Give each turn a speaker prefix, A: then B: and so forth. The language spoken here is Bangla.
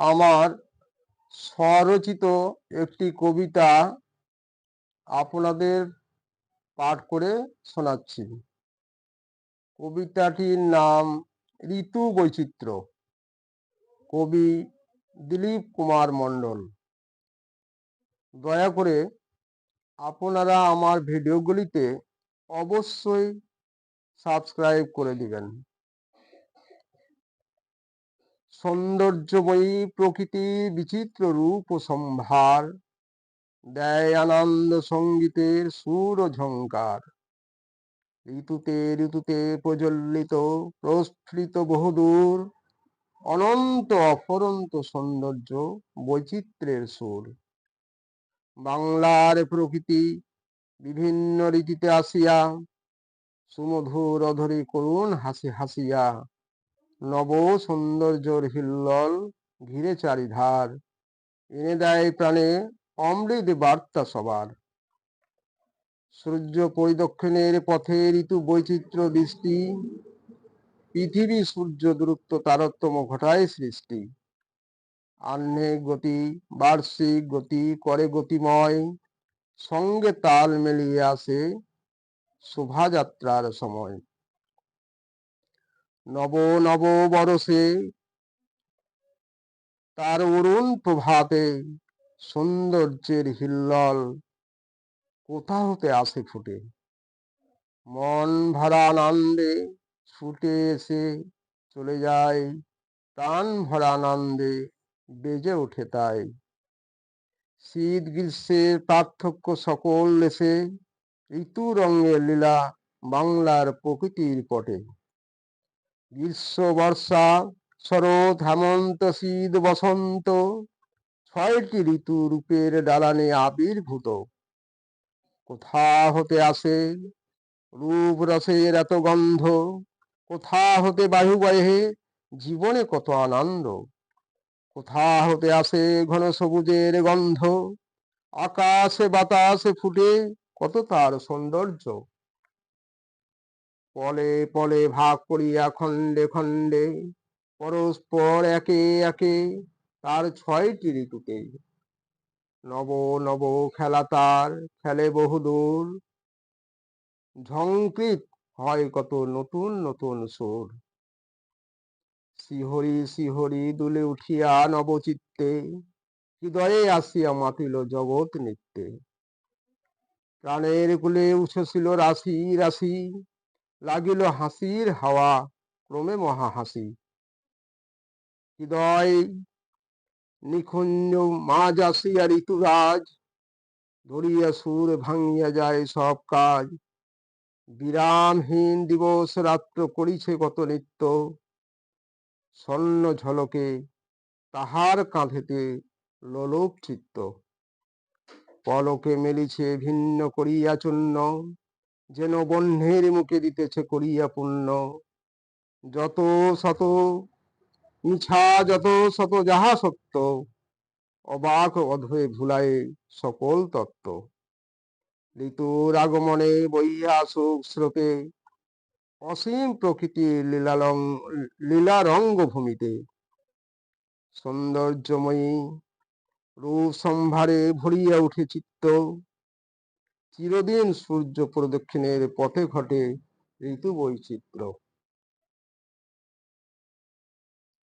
A: আমার স্বরচিত একটি কবিতা আপনাদের পাঠ করে শোনাচ্ছি। কবিতাটির নাম ঋতু বৈচিত্র্য। কবি দিলীপ কুমার মণ্ডল। দয়া করে আপনারা আমার ভিডিওগুলিতে অবশ্যই সাবস্ক্রাইব করে দিবেন। সৌন্দর্যময়ী প্রকৃতি বিচিত্র রূপ ও সম্ভার দেয় আনন্দ সঙ্গীতের সুর ও ঝঙ্কার। ঋতুতে ঋতুতে প্রজ্বলিত প্রস্ফুটিত বহুদূর অনন্ত অফুরন্ত সৌন্দর্য বৈচিত্র্যের সুর। বাংলার প্রকৃতি বিভিন্ন ঋতুতে আসিয়া সুমধুর অধরে করুণ হাসি হাসিয়া নব সৌন্দর্যর হিল্লোল ঘিরে চারিধার এনে দেয় প্রাণে অমৃত বার্তা সবার। সূর্য পরিদক্ষিণের পথে ঋতু বৈচিত্র্য দৃষ্টি পৃথিবী সূর্য দূরত্ব তারতম্য ঘটায় সৃষ্টি। আহ্নিক গতি বার্ষিক গতি করে গতিময় সঙ্গে তাল মিলিয়ে আসে শোভাযাত্রার সময়। নব নব বরসে তার অরুণ প্রভাতে সৌন্দর্যের হিল্লোল কোথা হতে আসে ফুটে। মন ভরা আনন্দে ছুটে এসে চলে যায়, প্রাণ ভরা আনন্দে বেজে ওঠে তাই। শীত গ্রীষ্মের পার্থক্য সকল দেশে ঋতু রঙের লীলা বাংলার প্রকৃতির পটে। গ্রীষ্ম বর্ষা শরৎ হেমন্ত শীত বসন্ত ছয়টি ঋতু রূপের ডালানে আবির্ভূত। কোথা হতে আসে রূপ রসের এত গন্ধ, কোথা হতে বায়ু বহে জীবনে কত আনন্দ। কোথা হতে আসে ঘন সবুজের গন্ধ, আকাশে বাতাসে ফুটে কত তার সৌন্দর্য। পলে পলে ভাগ করিয়া খণ্ডে খণ্ডে পরস্পর একে একে তার ছয়টি ঋতুতে নব নব খেলা তার খেলে বহুদূর, ঝঙ্কৃত হয় কত নতুন নতুন সুর। শিহরি শিহরি দুলে উঠিয়া নবচিত্তে হৃদয়ে আসিয়া মাতিল জগৎ নিত্যে। প্রাণের কুলে উচ্ছ্বসিল রাশি রাশি লাগিল হাসির হাওয়া ক্রমে মহা হাসি। হৃদয় নিকুঞ্জ মাঝ আসিয়া ঋতুরাজ ধরিয়া সুর ভাঙিয়া যায় সব কাজ। বিরামহীন দিবস রাত্র করিছে কত নিত্য, স্বর্ণ ঝলকে তাহার কাঁধেতে লোলক চিত্ত। পলকে মেলিছে ভিন্ন করিয়া চূর্ণ, যেন বহ্নের মুখে দিতেছে করিয়া পুণ্য। যত শত মিছা যত শত যাহা সত্য, অবাক অধয়ে ভুলায় সকল তত্ত্ব। ঋতুর আগমনে বইয়া আসুক স্রোতে অসীম প্রকৃতির লীলা রঙ্গভূমিতে। সৌন্দর্যময়ী রূপ সম্ভারে ভরিয়া উঠে চিত্ত, চিরদিন সূর্য প্রদক্ষিণের পথে ঘটে ঋতু বৈচিত্র্য।